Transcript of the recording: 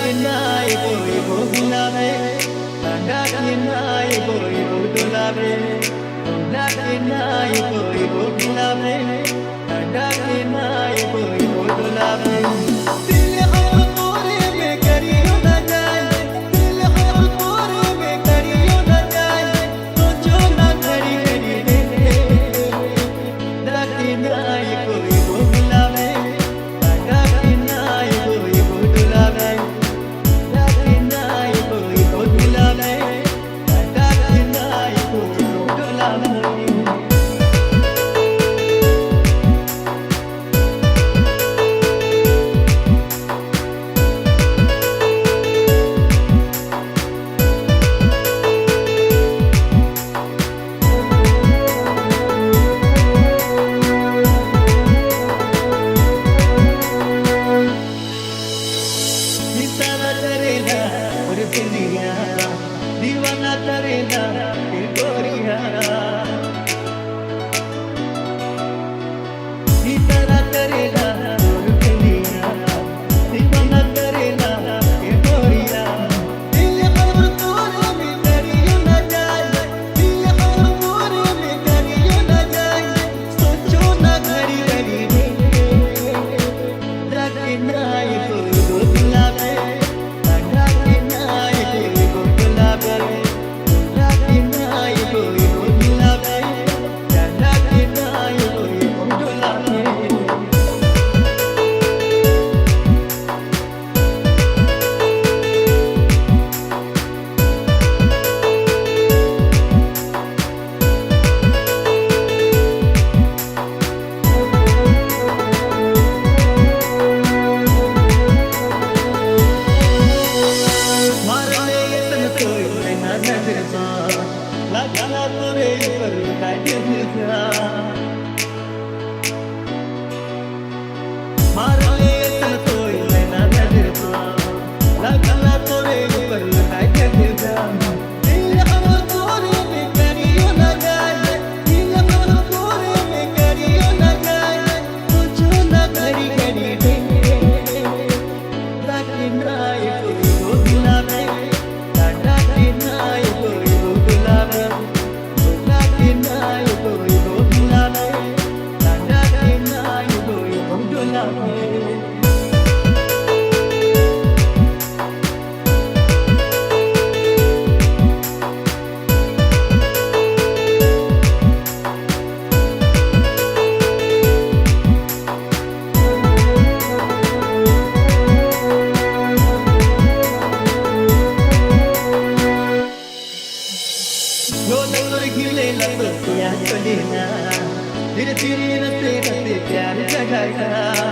Dakinai boy bogulabe, dakinai boy bogulabe, dakinai boy bogulabe, dakinai boy bogulabe. Dil aur tore mein kariyo na jaye, dil aur tore mein kariyo na jaye, socho na khari khari dekhe. Dakinai boy bogulabe, dakinai boy bogulabe. दीवाना करेला गोरिया दीवाना करेला दीवाना करेला गोरिया दिल और तोरे में करियो न जाए दिल और तोरे में करियो न जाए सोचो ना घड़ी घड़ी रखनाई को गुलाबे लगाना तोरे पर काटे दिलसा मारे तन कोई लेना नजर पा लगाना तोरे पर काटे दिलसा दिल और तोरे में करियो न जाए दिल और तोरे में करियो न जाए सोचो ना घड़ी घड़ी रखनाई कोई गुलाबे रखनाई कोई गुलाबे धीरे धीरे रस्ते रस्ते प्यार जगाया